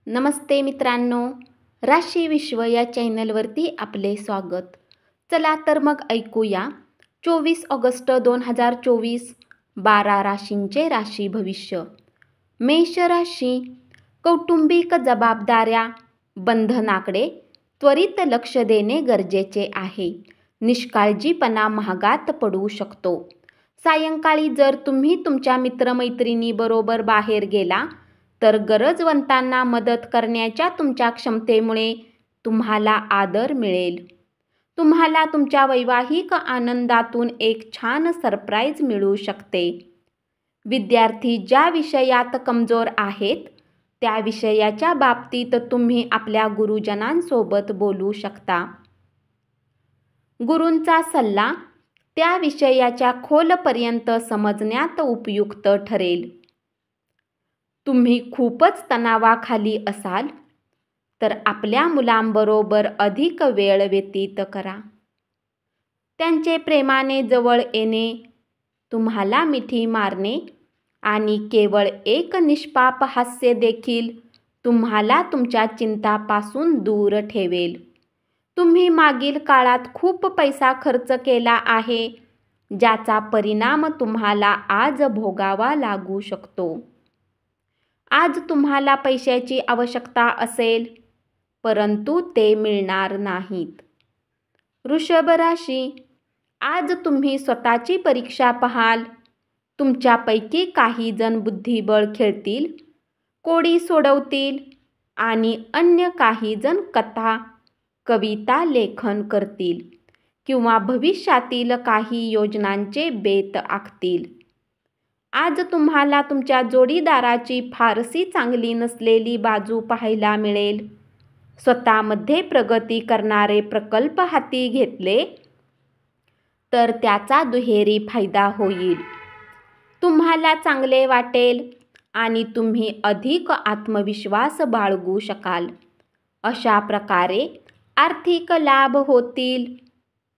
नमस्ते मित्रांनो, राशी विश्व या चॅनलवरती आपले स्वागत. चला तर मग ऐकूया 24 ऑगस्ट 2024 12 राशींचे राशी भविष्य. मेष राशी, कौटुंबिक जबाबदाऱ्या बंधनाकडे त्वरित लक्ष देणे गरजेचे आहे. निष्काळजीपणा महागात पडू शकतो. सायंकाळी जर तुम्ही तुमच्या मित्रमैत्रिणीबरोबर बाहेर गेला तर गरजवंतांना मदत करण्याच्या तुमच्या क्षमतेमुळे तुम्हाला आदर मिळेल. तुम्हाला तुमच्या वैवाहिक आनंदातून एक छान सरप्राईज मिळू शकते. विद्यार्थी ज्या विषयात कमजोर आहेत त्या विषयाच्या बाबतीत तुम्ही आपल्या गुरुजनांसोबत बोलू शकता. गुरूंचा सल्ला त्या विषयाच्या खोलपर्यंत समजण्यात उपयुक्त ठरेल. तुम्ही खूपच तणावाखाली असाल तर आपल्या मुलांबरोबर अधिक वेळ व्यतीत करा. त्यांचे प्रेमाने जवळ येणे, तुम्हाला मिठी मारणे आणि केवळ एक निष्पाप हास्य देखील तुम्हाला तुमच्या चिंतापासून दूर ठेवेल. तुम्ही मागील काळात खूप पैसा खर्च केला आहे, ज्याचा परिणाम तुम्हाला आज भोगावा लागू शकतो. आज तुम्हाला पैशाची आवश्यकता असेल, परंतु ते मिळणार नाहीत. वृषभ राशी, आज तुम्ही स्वतःची परीक्षा पाहाल. तुमच्यापैकी काही जण बुद्धिबळ खेळतील, कोडी सोडवतील आणि अन्य काही जण कथा, कविता लेखन करतील किंवा भविष्यातील काही योजनांचे बेत आखतील. आज तुम्हाला तुमच्या जोडीदाराची फारशी चांगली नसलेली बाजू पाहायला मिळेल. स्वतःमध्ये प्रगती करणारे प्रकल्प हाती घेतले तर त्याचा दुहेरी फायदा होईल. तुम्हाला चांगले वाटेल आणि तुम्ही अधिक आत्मविश्वास बाळगू शकाल. अशा प्रकारे आर्थिक लाभ होतील.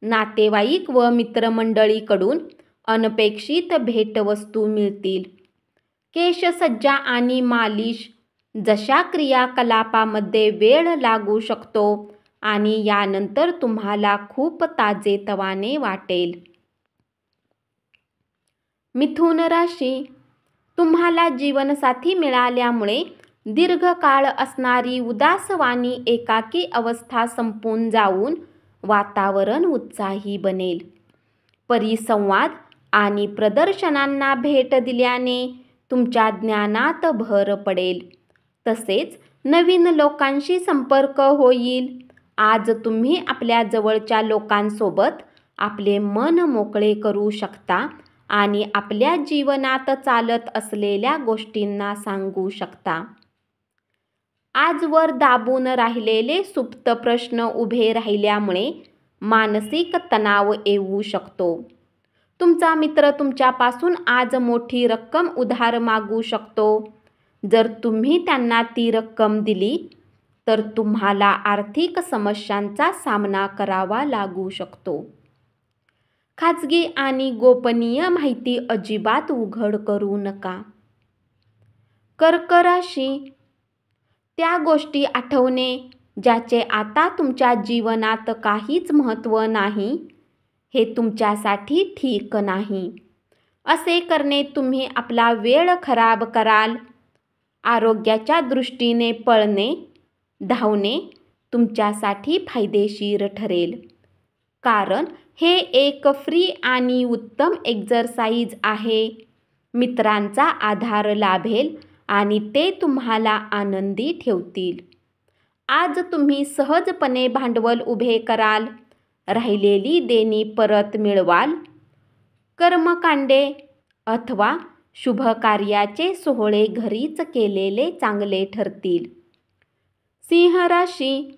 नातेवाईक व मित्रमंडळीकडून अनपेक्षित भेटवस्तू मिळतील. केशसज्जा आणि मालिश जशा क्रियाकलापामध्ये वेळ लागू शकतो आणि यानंतर तुम्हाला खूप ताजेतवाने वाटेल. मिथुन राशी, तुम्हाला जीवनसाथी मिळाल्यामुळे दीर्घकाळ असणारी उदासवाणी एकाकी अवस्था संपून जाऊन वातावरण उत्साही बनेल. परिसंवाद आणि प्रदर्शनांना भेट दिल्याने तुमच्या ज्ञानात भर पडेल. तसेच नवीन लोकांशी संपर्क होईल. आज तुम्ही आपल्या जवळच्या लोकांसोबत आपले मन मोकळे करू शकता आणि आपल्या जीवनात चालत असलेल्या गोष्टींना सांगू शकता. आजवर दाबून राहिलेले सुप्त प्रश्न उभे राहिल्यामुळे मानसिक तणाव येऊ शकतो. तुमचा मित्र तुमच्यापासून आज मोठी रक्कम उधार मागू शकतो. जर तुम्ही त्यांना ती रक्कम दिली तर तुम्हाला आर्थिक समस्यांचा सामना करावा लागू शकतो. खाजगी आणि गोपनीय माहिती अजिबात उघड करू नका. कर्क राशी, त्या गोष्टी आठवणे ज्याचे आता तुमच्या जीवनात काहीच महत्त्व नाही, हे तुमच्यासाठी ठीक नाही. असे करणे तुम्ही आपला वेळ खराब कराल. आरोग्याच्या दृष्टीने पळणे, धावणे तुमच्यासाठी फायदेशीर ठरेल, कारण हे एक फ्री आणि उत्तम एक्झरसाइज आहे. मित्रांचा आधार लाभेल आणि ते तुम्हाला आनंदी ठेवतील. आज तुम्ही सहजपणे भांडवल उभे कराल. राहिलेली देणी परत मिळवाल. कर्मकांडे अथवा शुभकार्याचे सोहळे घरीच केलेले चांगले ठरतील. सिंह राशी,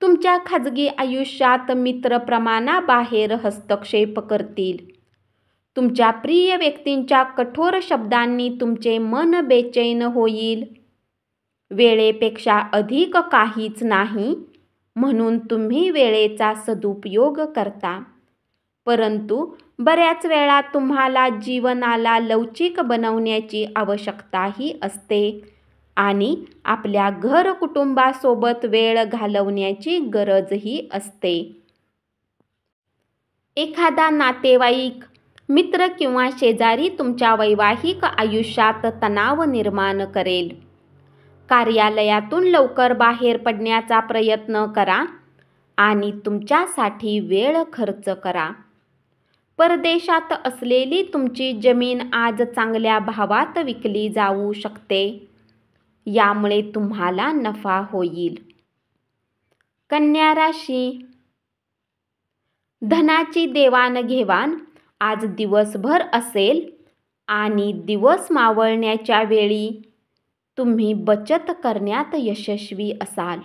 तुमच्या खाजगी आयुष्यात मित्र प्रमाणाबाहेर हस्तक्षेप करतील. तुमच्या प्रिय व्यक्तींच्या कठोर शब्दांनी तुमचे मन बेचैन होईल. वेळेपेक्षा अधिक काहीच नाही, म्हणून तुम्ही वेळेचा सदुपयोग करता. परंतु बऱ्याच वेळा तुम्हाला जीवनाला लवचिक बनवण्याची आवश्यकताही असते. आणि आपल्या घर कुटुंबासोबत वेळ घालवण्याची गरजही असते. एखादा नातेवाईक, मित्र किंवा शेजारी तुमच्या वैवाहिक आयुष्यात तणाव निर्माण करेल. कार्यालयातून लवकर बाहेर पडण्याचा प्रयत्न करा आणि तुमच्यासाठी वेळ खर्च करा. परदेशात असलेली तुमची जमीन आज चांगल्या भावात विकली जाऊ शकते. यामुळे तुम्हाला नफा होईल. कन्या राशी, धनाची देवाणघेवाण आज दिवसभर असेल आणि दिवस मावळण्याच्या वेळी तुम्ही बचत करण्यात यशस्वी असाल.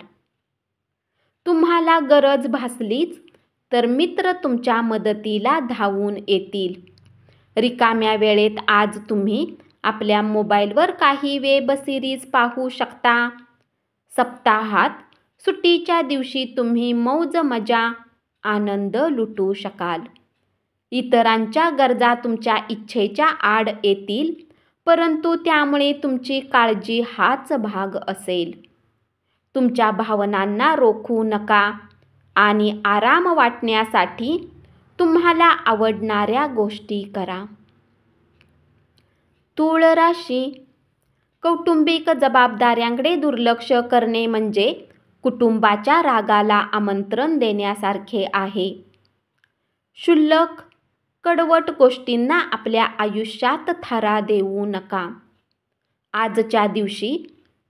तुम्हाला गरज भासलीच तर मित्र तुमच्या मदतीला धावून येतील. रिकाम्या वेळेत आज तुम्ही आपल्या मोबाईलवर काही वेब सिरीज पाहू शकता. सप्ताहात सुट्टीच्या दिवशी तुम्ही मौज मजा आनंद लुटू शकाल. इतरांच्या गरजा तुमच्या इच्छेच्या आड येतील, परंतु त्यामुळे तुमची काळजी हाच भाग असेल. तुमच्या भावनांना रोखू नका आणि आराम वाटण्यासाठी तुम्हाला आवडणाऱ्या गोष्टी करा. तूळ राशी, कौटुंबिक जबाबदाऱ्यांकडे दुर्लक्ष करणे म्हणजे कुटुंबाच्या रागाला आमंत्रण देण्यासारखे आहे. क्षुल्लक, कडवट गोष्टींना आपल्या आयुष्यात थारा देऊ नका. आजच्या दिवशी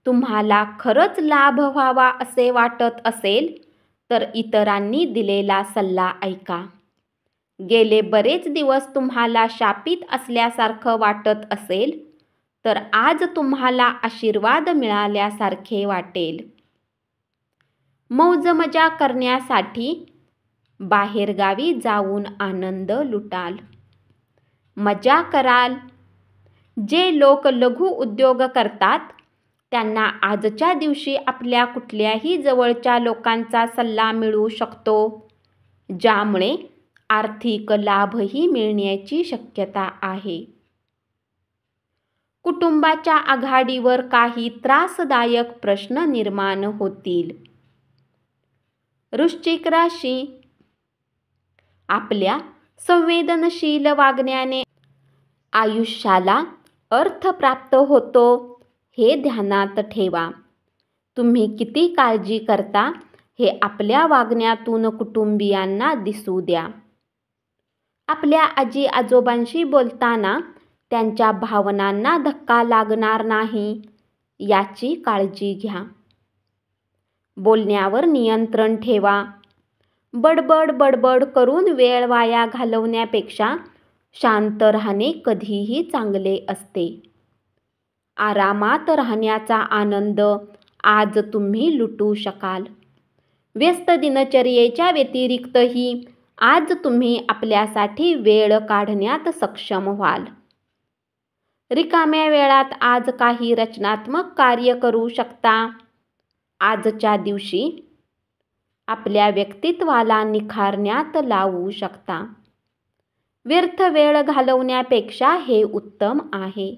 तुम्हाला खरंच लाभ व्हावा असे वाटत असेल तर इतरांनी दिलेला सल्ला ऐका. गेले बरेच दिवस तुम्हाला शापित असल्यासारखं वाटत असेल तर आज तुम्हाला आशीर्वाद मिळाल्यासारखे वाटेल. मौज मजा करण्यासाठी बाहेरगावी जाऊन आनंद लुटाल. मजा कराल. जे लोक लघु उद्योग करतात त्यांना आजच्या दिवशी आपल्या कुठल्याही जवळच्या लोकांचा सल्ला मिळू शकतो, ज्यामुळे आर्थिक लाभही मिळण्याची शक्यता आहे. कुटुंबाच्या आघाडीवर काही त्रासदायक प्रश्न निर्माण होतील. वृश्चिक राशी, आपल्या संवेदनशील वागण्याने आयुष्याला अर्थ प्राप्त होतो हे ध्यानात ठेवा. तुम्ही किती काळजी करता हे आपल्या वागण्यातून कुटुंबियांना दिसू द्या. आपल्या आजी आजोबांशी बोलताना त्यांच्या भावनांना धक्का लागणार नाही याची काळजी घ्या. बोलण्यावर नियंत्रण ठेवा. बडबड करून वेळ वाया घालवण्यापेक्षा शांत राहणे कधीही चांगले असते. आरामात राहण्याचा आनंद आज तुम्ही लुटू शकाल. व्यस्त दिनचर्येच्या व्यतिरिक्तही आज तुम्ही आपल्यासाठी वेळ काढण्यात सक्षम व्हाल. रिकाम्या वेळात आज काही रचनात्मक कार्य करू शकता. आजच्या दिवशी आपल्या व्यक्तित्वाला निखारण्यात लावू शकता. व्यर्थ वेळ घालवण्यापेक्षा हे उत्तम आहे.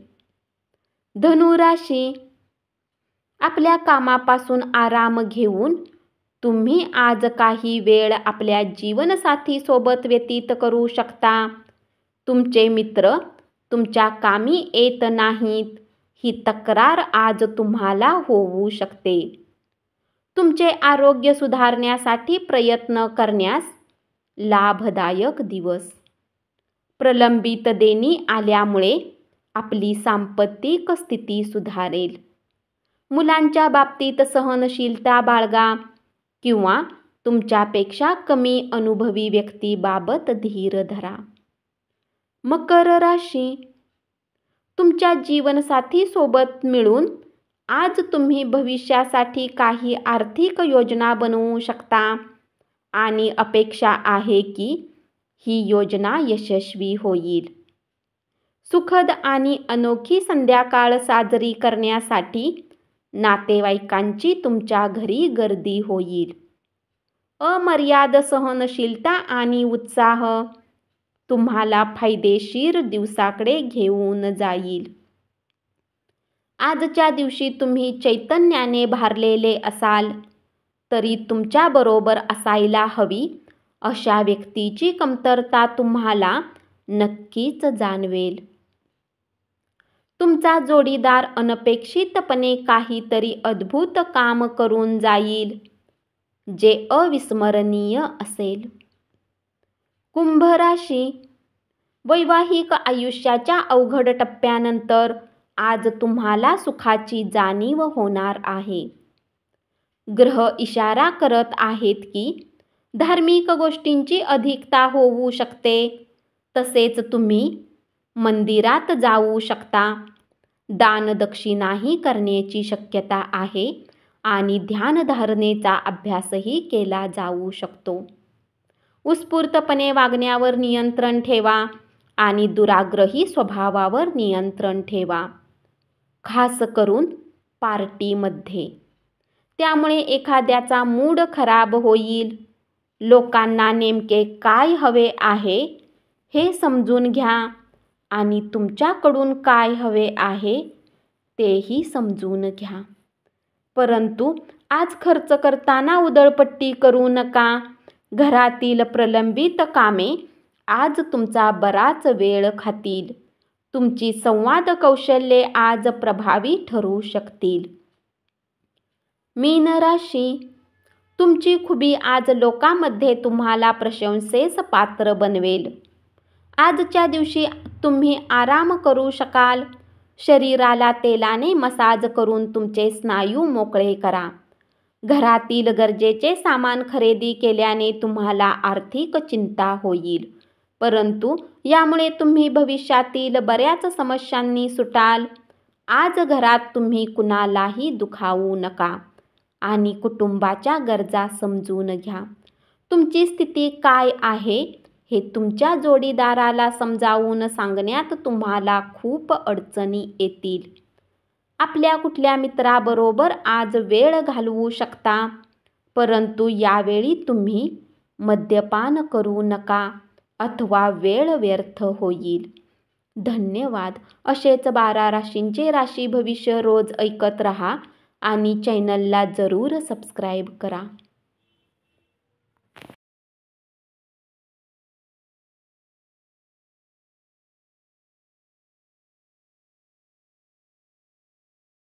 धनु राशी, आपल्या कामापासून आराम घेऊन तुम्ही आज काही वेळ आपल्या जीवनसाथीसोबत व्यतीत करू शकता. तुमचे मित्र तुमच्या कामी येत नाहीत ही तक्रार आज तुम्हाला होऊ शकते. तुमचे आरोग्य सुधारण्यासाठी प्रयत्न करण्यास लाभदायक दिवस. प्रलंबित देणी आल्यामुळे आपली सांपत्तिक स्थिती सुधारेल. मुलांच्या बाबतीत सहनशीलता बाळगा किंवा तुमच्यापेक्षा कमी अनुभवी व्यक्तीबाबत धीर धरा. मकर राशी, तुमच्या जीवनसाथीसोबत मिळून आज तुम्ही भविष्यासाठी काही आर्थिक योजना बनवू शकता आणि अपेक्षा आहे की ही योजना यशस्वी होईल. सुखद आणि अनोखी संध्याकाळ साजरी करण्यासाठी नातेवाईकांची तुमच्या घरी गर्दी होईल. अमर्याद सहनशीलता आणि उत्साह तुम्हाला फायदेशीर दिवसाकडे घेऊन जाईल. आजच्या दिवशी तुम्ही चैतन्याने भारलेले असाल तरी तुमच्याबरोबर असायला हवी अशा व्यक्तीची कमतरता तुम्हाला नक्कीच जाणवेल. तुमचा जोडीदार अनपेक्षितपणे काहीतरी अद्भुत काम करून जाईल जे अविस्मरणीय असेल. कुंभ राशी, वैवाहिक आयुष्याच्या अवघड टप्प्यानंतर आज तुम्हाला सुखाची जाणीव होणार आहे. ग्रह इशारा करत आहेत की धार्मिक गोष्टींची अधिकता होऊ शकते. तसेच तुम्ही मंदिरात जाऊ शकता. दानदक्षिणाही करण्याची शक्यता आहे आणि ध्यानधारणेचा अभ्यासही केला जाऊ शकतो. उत्स्फूर्तपणे वागण्यावर नियंत्रण ठेवा आणि दुराग्रही स्वभावावर नियंत्रण ठेवा, खास करून पार्टीमध्ये. त्यामुळे एखाद्याचा मूड खराब होईल. लोकांना नेमके काय हवे आहे हे समजून घ्या आणि तुमच्याकडून काय हवे आहे तेही समजून घ्या. परंतु आज खर्च करताना उधळपट्टी करू नका. घरातील प्रलंबित कामे आज तुमचा बराच वेळ खातील. तुमची संवाद कौशल्ये आज प्रभावी ठरू शकतील. मीन राशी, तुमची खुबी आज लोकांमध्ये तुम्हाला प्रशंसेस पात्र बनवेल. आजच्या दिवशी तुम्ही आराम करू शकाल. शरीराला तेलाने मसाज करून तुमचे स्नायू मोकळे करा. घरातील गरजेचे सामान खरेदी केल्याने तुम्हाला आर्थिक चिंता होईल. परंतु यामुळे तुम्ही भविष्यातील बऱ्याच समस्यांनी सुटाल. आज घरात तुम्ही कुणालाही दुखावू नका आणि कुटुंबाच्या गरजा समजून घ्या. तुमची स्थिती काय आहे हे तुमच्या जोडीदाराला समजावून सांगण्यात तुम्हाला खूप अडचणी येतील. आपल्या कुठल्या मित्राबरोबर आज वेळ घालवू शकता. परंतु यावेळी तुम्ही मद्यपान करू नका अथवा वेळ व्यर्थ होईल. धन्यवाद. असेच 12 राशींचे राशी भविष्य रोज ऐकत रहा आणि चॅनलला जरूर सबस्क्राईब करा.